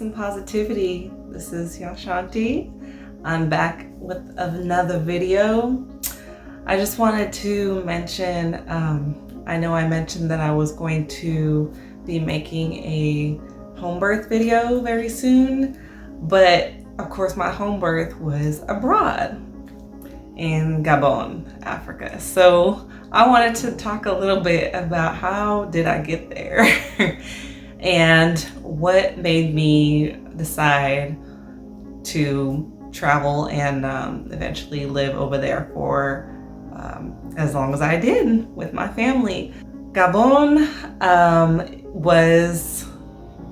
and positivity. This is Yashanti. I'm back with another video. I just wanted to mention, I know I mentioned that I was going to be making a home birth video very soon, but of course my home birth was abroad in Gabon, Africa. So I wanted to talk a little bit about how did I get there and what made me decide to travel and eventually live over there for as long as I did with my family. Gabon was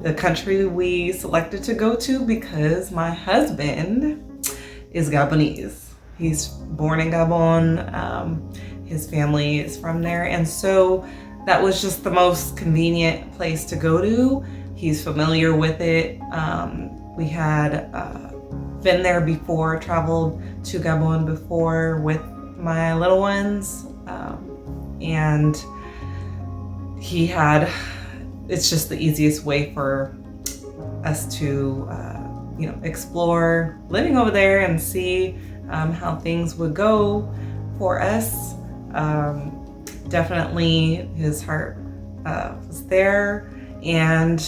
the country we selected to go to because my husband is Gabonese. He's born in Gabon. His family is from there. And so that was just the most convenient place to go to. He's familiar with it. We had been there before, traveled to Gabon before with my little ones. And it's just the easiest way for us to, explore living over there and see how things would go for us. Definitely his heart was there, and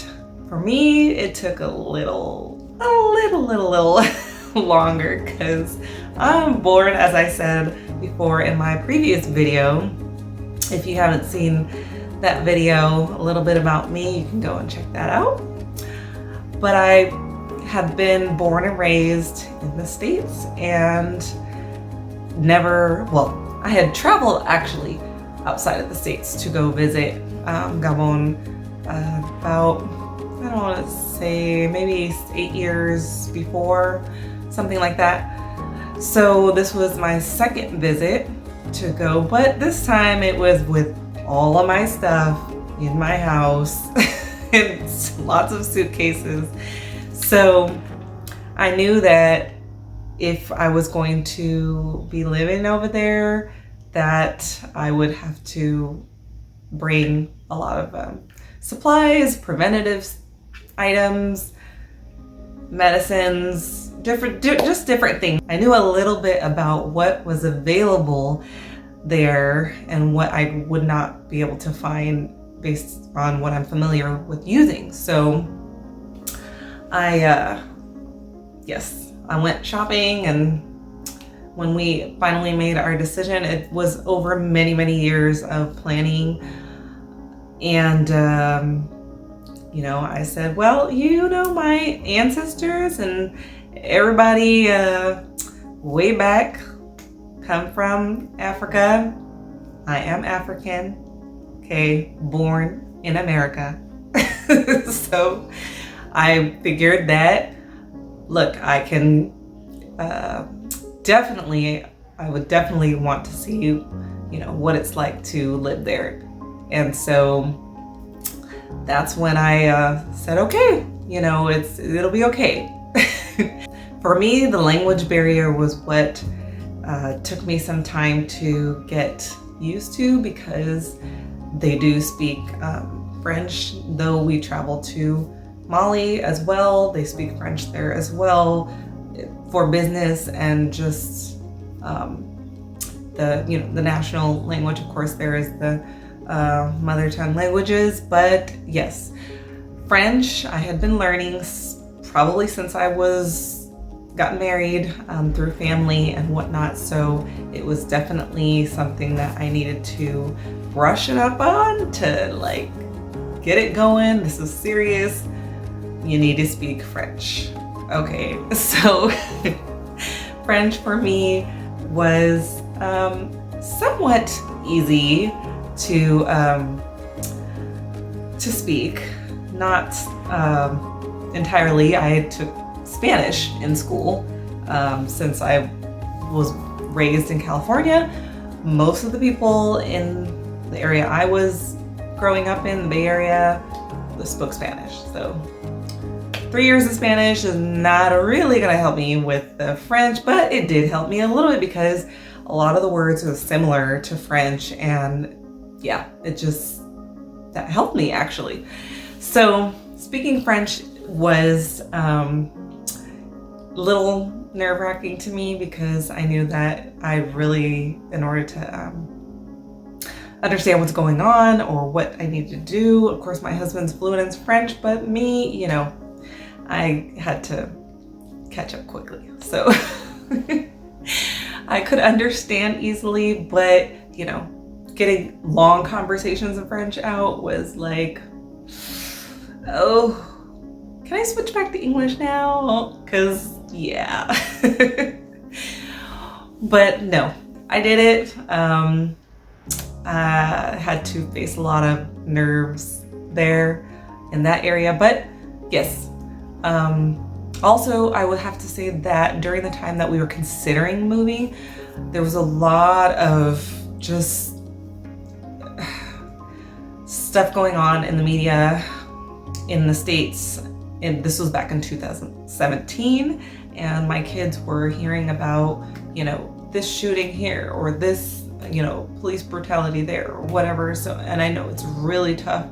for me it took a little longer because I'm born, as I said before in my previous video. If you haven't seen that video, a little bit about me, you can go and check that out. But I have been born and raised in the States and I had traveled actually outside of the States to go visit Gabon about, I don't want to say, maybe 8 years before, something like that. So this was my second visit to go, but this time it was with all of my stuff in my house and lots of suitcases. So I knew that if I was going to be living over there, that I would have to bring a lot of supplies, preventative items, medicines, just different things. I knew a little bit about what was available there and what I would not be able to find based on what I'm familiar with using. So I went shopping, and when we finally made our decision, it was over many years of planning. And I said, well, my ancestors and everybody way back come from Africa. I am African, okay, born in America. So I figured that, look, I can I would definitely want to see, what it's like to live there. And so that's when I said, okay, it'll be okay. For me, the language barrier was what took me some time to get used to, because they do speak French, though we travel to Mali as well. They speak French there as well for business, and just the national language, of course, there is the mother tongue languages. But yes, French I had been learning probably since I got married through family and whatnot. So it was definitely something that I needed to brush it up on to get it going. This is serious. You need to speak French. Okay, so French for me was somewhat easy to speak. Not entirely. I took Spanish in school since I was raised in California. Most of the people in the area I was growing up in, the Bay Area, spoke Spanish. So 3 years of Spanish is not really gonna help me with the French, but it did help me a little bit because a lot of the words are similar to French, and yeah, that helped me actually. So speaking French was a little nerve-wracking to me because I knew that I really, in order to understand what's going on or what I need to do, of course my husband's fluent in French, but me, you know, I had to catch up quickly. So I could understand easily, but you know, getting long conversations in French out was like, oh, can I switch back to English now? Because yeah. But no, I did it. I had to face a lot of nerves there in that area, but yes. Also, I would have to say that during the time that we were considering moving, there was a lot of just stuff going on in the media in the States. And this was back in 2017, and my kids were hearing about, you know, this shooting here or this, you know, police brutality there or whatever. So, and I know it's a really tough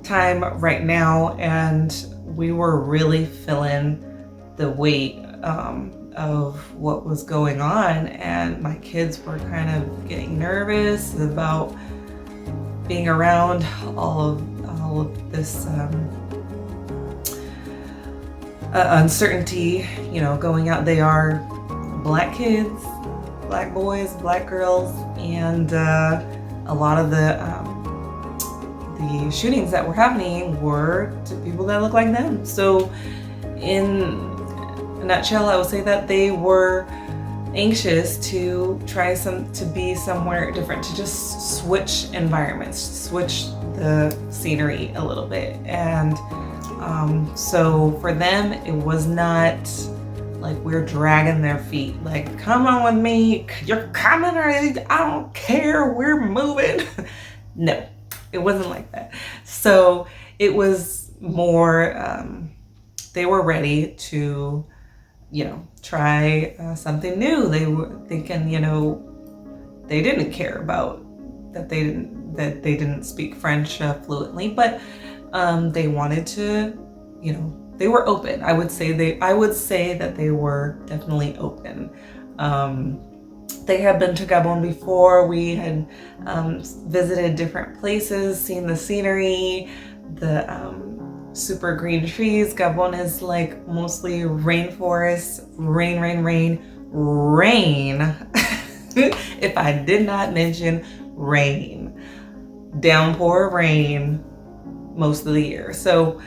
time right now, and we were really feeling the weight of what was going on, and my kids were kind of getting nervous about being around all of this uncertainty, you know, going out. They are Black kids, Black boys, Black girls, and a lot of the shootings that were happening were to people that look like them. So in a nutshell, I would say that they were anxious to try to be somewhere different, to just switch environments, switch the scenery a little bit. And so for them, it was not like we're dragging their feet, like, come on with me, you're coming, or I don't care, we're moving. No, it wasn't like that. So it was more, they were ready to, you know, try something new. They were thinking, you know, they didn't care about that they didn't speak French fluently, but they wanted to, you know, they were open. I would say that they were definitely open. They had been to Gabon before. We had visited different places, seen the scenery, the super green trees. Gabon is like mostly rainforest, rain. If I did not mention rain, downpour rain most of the year. So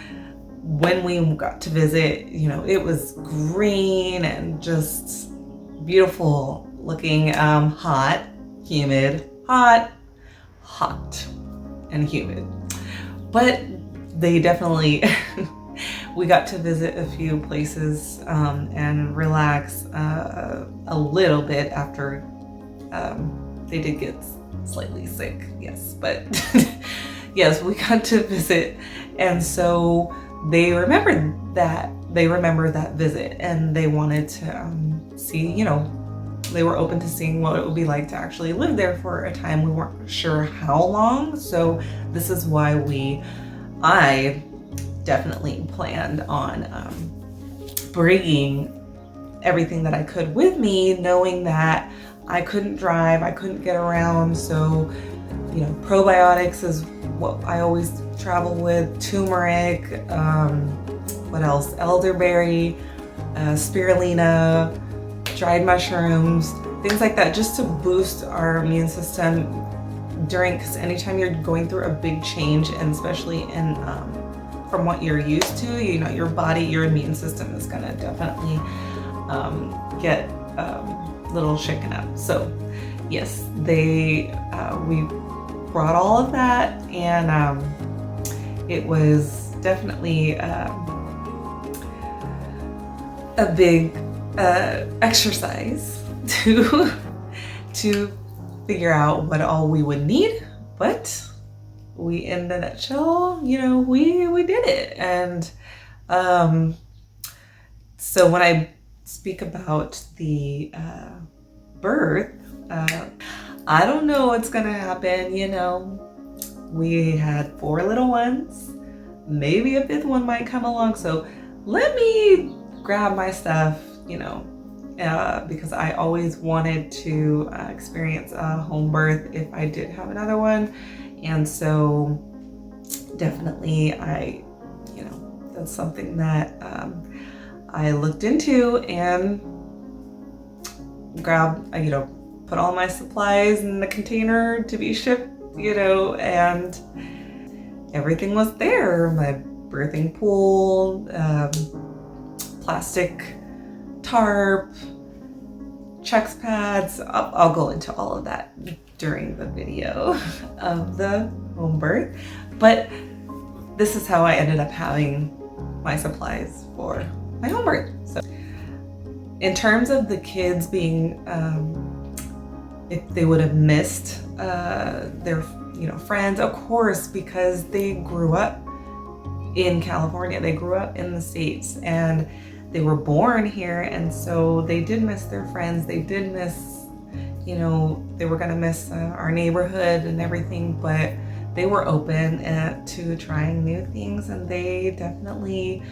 when we got to visit, you know, it was green and just beautiful looking, hot, humid, hot, and humid. But they definitely, we got to visit a few places and relax a little bit after they did get slightly sick, yes. But yes, we got to visit, and so they remember that visit, and they wanted to see, you know, they were open to seeing what it would be like to actually live there for a time. We weren't sure how long, so this is why I definitely planned on bringing everything that I could with me, knowing that I couldn't drive, I couldn't get around. So, you know, probiotics is what I always travel with, turmeric, what else? Elderberry, spirulina, dried mushrooms, things like that, just to boost our immune system because anytime you're going through a big change, and especially in from what you're used to, you know, your body, your immune system is gonna definitely get a little shaken up. So yes, we brought all of that, and it was definitely a big exercise to figure out what all we would need, but we, in a nutshell, you know, we did it. And so when I speak about the birth, I don't know what's gonna happen. You know, we had 4 little ones. maybe a fifth one might come along. So let me grab my stuff, because I always wanted to experience a home birth if I did have another one. And so definitely that's something that I looked into and grabbed, put all my supplies in the container to be shipped, and everything was there. My birthing pool, plastic tarp, Chex pads. I'll go into all of that during the video of the home birth, but this is how I ended up having my supplies for my home birth. So in terms of the kids being, if they would have missed their friends, of course, because they grew up in California, they grew up in the States, and they were born here, and so they did miss their friends. They did miss, they were gonna miss our neighborhood and everything, but they were open to trying new things, and they definitely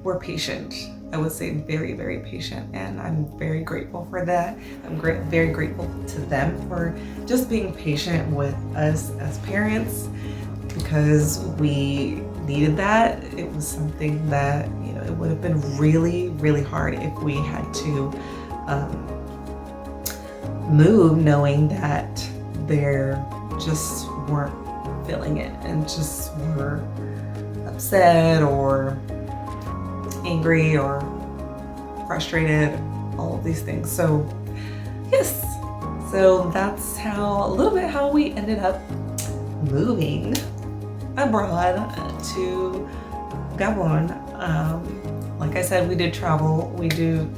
were patient. I would say very, very patient, and I'm very grateful for that. I'm very grateful to them for just being patient with us as parents, because we needed that. It was something that, it would have been really, really hard if we had to move knowing that they're just weren't feeling it and just were upset or angry or frustrated, all of these things. So yes, so that's a little bit how we ended up moving abroad to Gabon. Like I said, we did travel. We did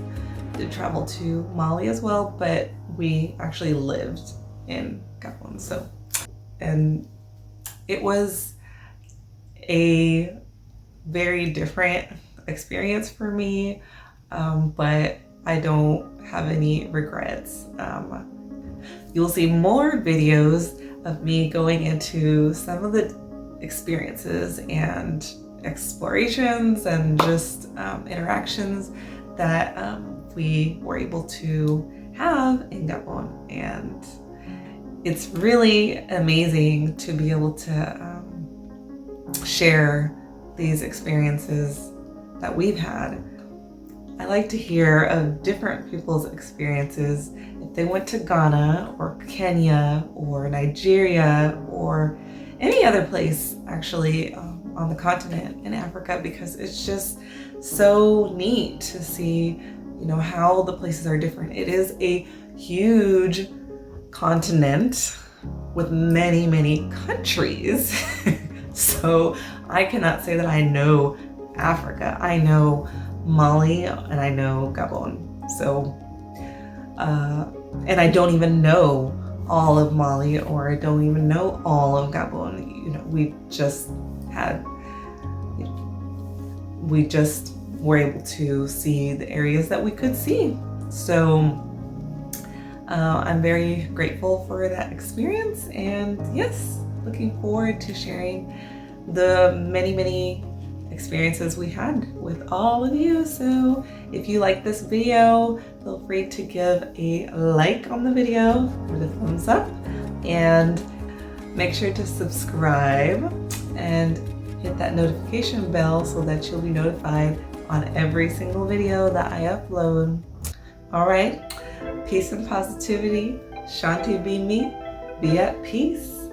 travel to Mali as well, but we actually lived in Gabon. So, and it was a very different experience for me, but I don't have any regrets. You'll see more videos of me going into some of the experiences and explorations and just interactions that we were able to have in Gabon. And it's really amazing to be able to share these experiences that we've had. I like to hear of different people's experiences. If they went to Ghana or Kenya or Nigeria or any other place actually on the continent in Africa, because it's just so neat to see, how the places are different. It is a huge continent with many, many countries. So I cannot say that I know Africa. I know Mali and I know Gabon. So, and I don't even know all of Mali, or I don't even know all of Gabon. We just were able to see the areas that we could see. So I'm very grateful for that experience, and yes, looking forward to sharing the many, many experiences we had with all of you. So if you like this video, feel free to give a like on the video or the thumbs up, and make sure to subscribe and hit that notification bell so that you'll be notified on every single video that I upload. All right, peace and positivity. Shanti be me, be at peace.